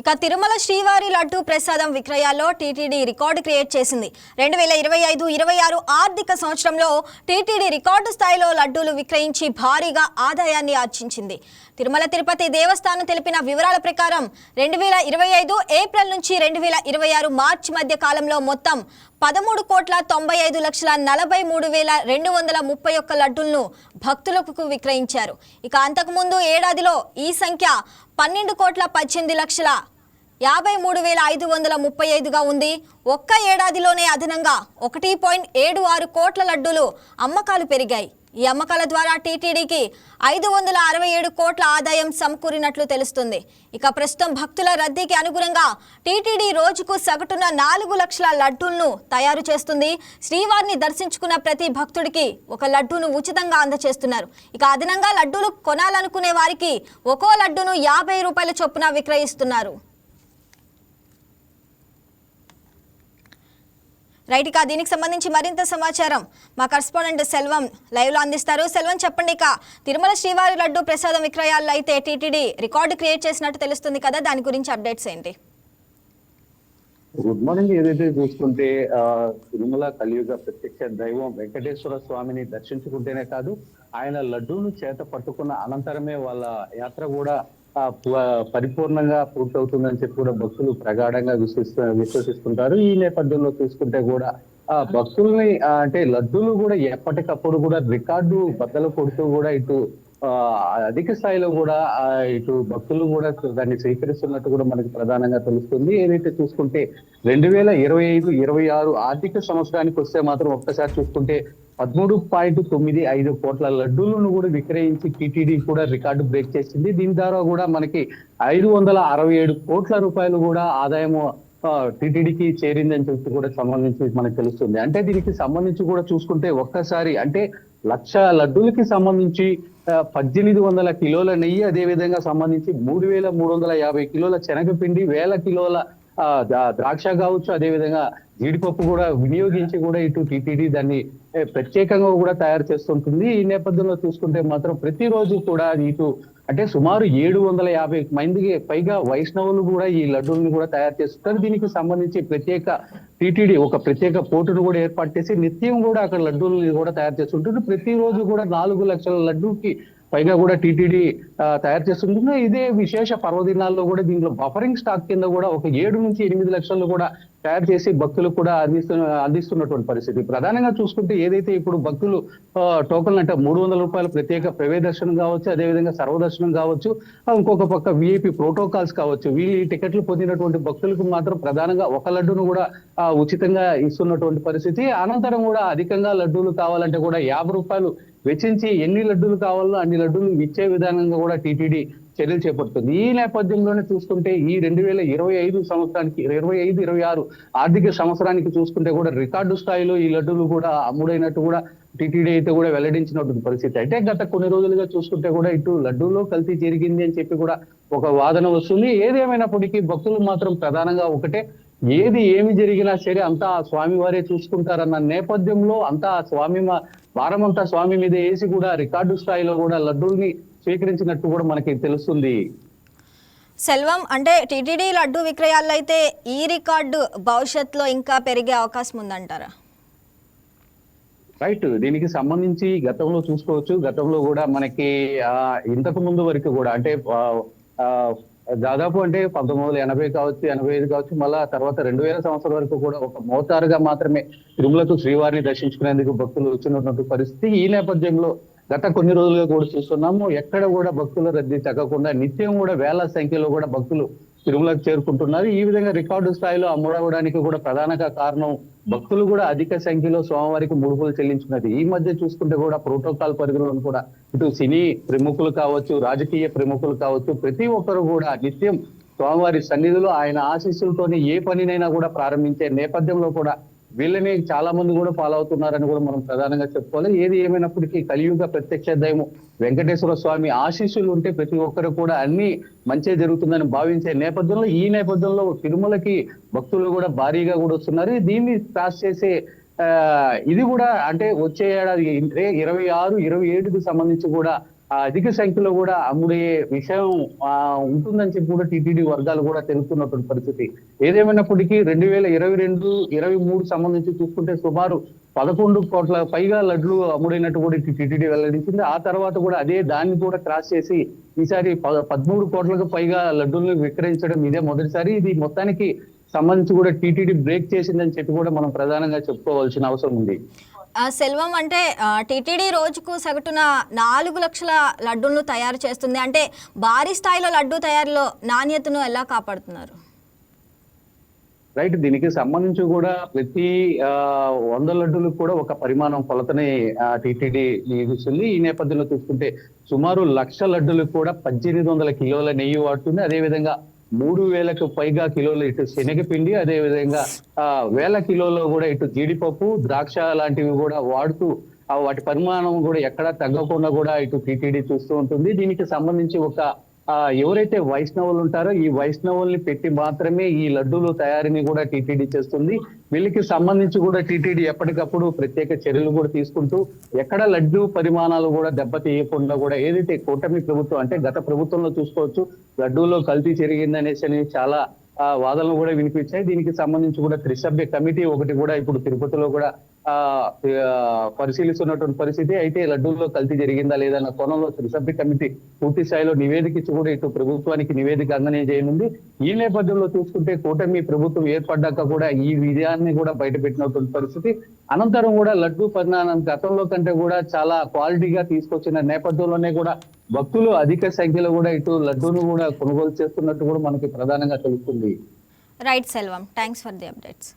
ఇక తిరుమల శ్రీవారి లడ్డు ప్రసాదం విక్రయాల్లో టీటీడీ రికార్డు క్రియేట్ చేసింది. 2025-26 ఆర్థిక సంవత్సరంలో టీటీడీ రికార్డు స్థాయిలో లడ్డూలు విక్రయించి భారీగా ఆదాయాన్ని ఆర్జించింది. తిరుమల తిరుపతి దేవస్థానం తెలిపిన వివరాల ప్రకారం 2025 ఏప్రిల్ నుంచి 2026 మార్చి మధ్య కాలంలో మొత్తం 13,95,43,231 లడ్డూలను భక్తులకు విక్రయించారు. ఇక అంతకుముందు ఏడాదిలో ఈ సంఖ్య 12,18,53,535గా ఉంది. ఒక్క ఏడాదిలోనే అదనంగా 1.76 కోట్ల లడ్డూలు అమ్మకాలు పెరిగాయి. ఈ అమ్మకాల ద్వారా టీటీడీకి 567 కోట్ల ఆదాయం సమకూరినట్లు తెలుస్తుంది. ఇక ప్రస్తుతం భక్తుల రద్దీకి అనుగుణంగా టీటీడీ రోజుకు సగటున 4 లక్షల లడ్డూలను తయారు చేస్తుంది. శ్రీవారిని దర్శించుకున్న ప్రతి భక్తుడికి ఒక లడ్డూను ఉచితంగా అందజేస్తున్నారు. ఇక అదనంగా లడ్డూలు కొనాలనుకునే వారికి ఒక్కో లడ్డూను 50 రూపాయల చొప్పున విక్రయిస్తున్నారు. రైట్, ఇక దీనికి సంబంధించి మరింత సమాచారం మా కరెస్పాండెంట్ సెల్వం లైవ్లో అందిస్తారు. సెల్వం, చెప్పండి. ఇక తిరుమల శ్రీవారి లడ్డు ప్రసాదం విక్రయాల్లో అయితే టీటీడీ రికార్డు క్రియేట్ చేసినట్టు తెలుస్తుంది కదా, దాని గురించి అప్డేట్స్ ఏంటి? Good morning. ఏదైతే చూసుకుంటే తిరుమల కలియుగ ప్రత్యక్ష దైవం వెంకటేశ్వర స్వామిని దర్శించుకుంటేనే కాదు, ఆయన లడ్డూను చేత పట్టుకున్న అనంతరమే వాళ్ళ యాత్ర కూడా పరిపూర్ణంగా పూర్తవుతుందని చెప్పి కూడా భక్తులు ప్రగాఢంగా విశ్వసిస్తుంటారు. ఈ నేపథ్యంలో చూసుకుంటే కూడా భక్తుల్ని అంటే లడ్డూలు కూడా ఎప్పటికప్పుడు కూడా రికార్డు బద్దలు కొడుతూ కూడా ఇటు అధిక స్థాయిలో కూడా ఇటు భక్తులు కూడా దాన్ని స్వీకరిస్తున్నట్టు కూడా మనకి ప్రధానంగా తెలుస్తుంది. ఏదైతే చూసుకుంటే 2025-26 ఆర్థిక సంవత్సరానికి వస్తే మాత్రం ఒక్కసారి చూసుకుంటే 13.95 కోట్ల లడ్డూలను కూడా విక్రయించి టీటీడీ కూడా రికార్డు బ్రేక్ చేసింది. దీని ద్వారా కూడా మనకి 567 కోట్ల రూపాయలు కూడా ఆదాయము టీటీడీకి చేరిందని చెప్పి కూడా సంబంధించి మనకు తెలుస్తుంది. అంటే దీనికి సంబంధించి కూడా చూసుకుంటే ఒక్కసారి అంటే 1,00,000 లడ్డూలకి సంబంధించి 1,800 కిలోల నెయ్యి, అదే విధంగా సంబంధించి 3,350 కిలోల శనగపిండి, 1,000 కిలోల ద్రాక్ష కావచ్చు, అదేవిధంగా జీడిపప్పు కూడా వినియోగించి కూడా ఇటు టీటీడీ దాన్ని ప్రత్యేకంగా కూడా తయారు చేస్తుంటుంది. ఈ నేపథ్యంలో చూసుకుంటే మాత్రం ప్రతిరోజు కూడా ఇటు అంటే సుమారు 750 మందికి పైగా వైష్ణవులు కూడా ఈ లడ్డూలను కూడా తయారు చేస్తుంటారు. దీనికి సంబంధించి టీటీడీ ఒక ప్రత్యేక పోర్టును కూడా ఏర్పాటు చేసి నిత్యం కూడా అక్కడ లడ్డూలను కూడా తయారు చేస్తుంటుంది. ప్రతిరోజు కూడా 4 లక్షల లడ్డూకి పైగా కూడా టీటీడీ తయారు చేస్తుంటుంది. ఇదే విశేష పర్వదినాల్లో కూడా దీంట్లో బఫరింగ్ స్టాక్ కింద కూడా ఒక 7 నుంచి 8 లక్షలు కూడా తయారు చేసి భక్తులకు కూడా అందిస్తున్నటువంటి పరిస్థితి. ప్రధానంగా చూసుకుంటే ఏదైతే ఇప్పుడు భక్తులు టోకన్లు అంటే 300 రూపాయలు ప్రత్యేక ప్రవేశ దర్శనం కావచ్చు, అదేవిధంగా సర్వదర్శనం కావచ్చు, ఇంకొక పక్క విఐపి ప్రోటోకాల్స్ కావచ్చు, వీళ్ళు టికెట్లు పొందినటువంటి భక్తులకు మాత్రం ప్రధానంగా ఒక లడ్డూను కూడా ఉచితంగా ఇస్తున్నటువంటి పరిస్థితి. అనంతరం కూడా అధికంగా లడ్డూలు కావాలంటే కూడా 50 రూపాయలు వెచ్చించి ఎన్ని లడ్డూలు కావాలో అన్ని లడ్డూలు ఇచ్చే విధానంగా కూడా టీటీడీ చర్యలు చేపడుతుంది. ఈ నేపథ్యంలోనే చూసుకుంటే ఈ 2025 సంవత్సరానికి 25-26 ఆర్థిక సంవత్సరానికి చూసుకుంటే కూడా రికార్డు స్థాయిలో ఈ లడ్డూలు కూడా అమ్ముడైనట్టు కూడా టీటీడీ అయితే కూడా వెల్లడించినటువంటి పరిస్థితి. అంటే గత కొన్ని రోజులుగా చూసుకుంటే కూడా ఇటు లడ్డూలో కల్తీ జరిగింది అని చెప్పి కూడా ఒక వాదన వస్తుంది. ఏదేమైనప్పటికీ భక్తులు మాత్రం ప్రధానంగా ఒకటే, ఏమి జరిగినా సరే అంతా స్వామి వారే చూసుకుంటారన్న నేపథ్యంలో అంతా భారం అంతా స్వామి మీద వేసి కూడా రికార్డు స్థాయిలో కూడా లడ్డూల్ని స్వీకరించినట్టు కూడా మనకి తెలుస్తుంది. సెల్వం, అంటే టీటీడీ లడ్డు విక్రయాల్లో అయితే ఈ రికార్డు భవిష్యత్తులో ఇంకా పెరిగే అవకాశం ఉందంటారా? రైట్, దీనికి సంబంధించి గతంలో చూసుకోవచ్చు. గతంలో కూడా మనకి ఇంతకు ముందు వరకు కూడా అంటే దాదాపు అంటే 1980 కావచ్చు, 85 కావచ్చు, మళ్ళా తర్వాత 2000 సంవత్సరం వరకు కూడా ఒక మోతారుగా మాత్రమే తిరుమలకు శ్రీవారిని దర్శించుకునేందుకు భక్తులు వచ్చినటువంటి పరిస్థితి. ఈ నేపథ్యంలో గత కొన్ని రోజులుగా కూడా చూస్తున్నాము, ఎక్కడ కూడా భక్తుల రద్దీ తగ్గకుండా నిత్యం కూడా వేల సంఖ్యలో కూడా భక్తులు తిరుమలకు చేరుకుంటున్నారు. ఈ విధంగా రికార్డు స్థాయిలో అమ్ముడవడానికి కూడా ప్రధానంగా కారణం భక్తులు కూడా అధిక సంఖ్యలో స్వామివారికి ముడుపులు చెల్లించుకున్నది. ఈ మధ్య చూసుకుంటే కూడా ప్రోటోకాల్ పరిధిలో కూడా ఇటు సినీ ప్రముఖులు కావచ్చు, రాజకీయ ప్రముఖులు కావచ్చు, ప్రతి ఒక్కరు కూడా నిత్యం స్వామివారి సన్నిధిలో ఆయన ఆశీస్సులతోనే ఏ పనినైనా కూడా ప్రారంభించే నేపథ్యంలో కూడా వీళ్ళని చాలా మంది కూడా ఫాలో అవుతున్నారని కూడా మనం ప్రధానంగా చెప్పుకోవాలి. ఏది ఏమైనప్పటికీ కలియుగ ప్రత్యక్ష దైవం వెంకటేశ్వర స్వామి ఆశీస్సులు ఉంటే ప్రతి ఒక్కరు కూడా అన్ని మంచి జరుగుతుందని భావించే నేపథ్యంలో ఈ నేపథ్యంలో తిరుమలకి భక్తులు కూడా భారీగా కూడా వస్తున్నారు. దీన్ని క్రాస్ చేసే ఇది కూడా అంటే వచ్చే ఏడాది 26-27కి సంబంధించి కూడా అధిక సంఖ్యలో కూడా అమ్ముడే విషయం ఉంటుందని చెప్పి కూడా టీటీడీ వర్గాలు కూడా తెలుపుతున్నటువంటి పరిస్థితి. ఏదేమైనప్పటికీ 2022-23 సంబంధించి చూసుకుంటే సుమారు 11 కోట్ల పైగా లడ్లు అమ్ముడైనట్టు కూడా టీటీడీ వెల్లడించింది. ఆ తర్వాత కూడా అదే దాన్ని కూడా క్రాస్ చేసి ఈసారి 13 కోట్లకు పైగా లడ్డూలను విక్రయించడం ఇదే మొదటిసారి. ఇది మొత్తానికి సంబంధించి కూడా టీటీడీ బ్రేక్ చేసిందని చెప్పి కూడా మనం ప్రధానంగా చెప్పుకోవాల్సిన అవసరం ఉంది. సెల్వం, అంటే టీటీడీ రోజుకు సగటున 4 లక్షల లడ్డూలను తయారు చేస్తుంది. అంటే భారీ స్థాయిలో లడ్డూ తయారీలో నాణ్యతను ఎలా కాపాడుతున్నారు? రైట్, దీనికి సంబంధించి కూడా ప్రతి 100 లడ్డూలకు కూడా ఒక పరిమాణం కొలతని టీటీడీ నియమిస్తుంది. ఈ నేపథ్యంలో చూసుకుంటే సుమారు 1,00,000 లడ్డూలకు కూడా 1800 కిలోల నెయ్యి వాడుతుంది. అదేవిధంగా 3,000కు పైగా కిలోలు ఇటు శనగపిండి, అదే విధంగా 1,000 కిలోలు కూడా ఇటు జీడిపప్పు, ద్రాక్ష లాంటివి కూడా వాడుతూ వాటి పరిమాణం కూడా ఎక్కడా తగ్గకుండా కూడా ఇటు టీటీడీ చూస్తూ ఉంటుంది. దీనికి సంబంధించి ఎవరైతే వైష్ణవులు ఉంటారో ఈ వైష్ణవుల్ని పెట్టి మాత్రమే ఈ లడ్డూలు తయారీని కూడా టీటీడీ చేస్తుంది. వీళ్ళకి సంబంధించి కూడా టీటీడీ ఎప్పటికప్పుడు ప్రత్యేక చర్యలు కూడా తీసుకుంటూ ఎక్కడ లడ్డూ పరిమాణాలు కూడా దెబ్బతీయకుండా కూడా ఏదైతే కూటమి ప్రభుత్వం అంటే గత ప్రభుత్వంలో చూసుకోవచ్చు లడ్డూలో కల్తీ జరిగిందనేసి చాలా వాదనలు కూడా వినిపించాయి. దీనికి సంబంధించి కూడా త్రిసభ్య కమిటీ ఒకటి కూడా ఇప్పుడు తిరుపతిలో కూడా పరిశీలిస్తున్నటువంటి పరిస్థితి. అయితే లడ్డూల్లో కల్తీ జరిగిందా లేదా అన్న కోణంలో త్రిసభ్య కమిటీ పూర్తి స్థాయిలో నివేదిక ఇచ్చి కూడా ఇటు ప్రభుత్వానికి నివేదిక అందజేయనుంది. ఈ నేపథ్యంలో చూసుకుంటే కూటమి ప్రభుత్వం ఏర్పడ్డాక కూడా ఈ విజయాన్ని కూడా బయటపెట్టినటువంటి పరిస్థితి. అనంతరం కూడా లడ్డూ పరిమాణం గతంలో కంటే కూడా చాలా క్వాలిటీగా తీసుకొచ్చిన నేపథ్యంలోనే కూడా భక్తులు అధిక సంఖ్యలో కూడా ఇటు లడ్డూను కూడా కొనుగోలు చేస్తున్నట్టు కూడా మనకి ప్రధానంగా తెలుస్తుంది. Right Selvam, thanks for the updates.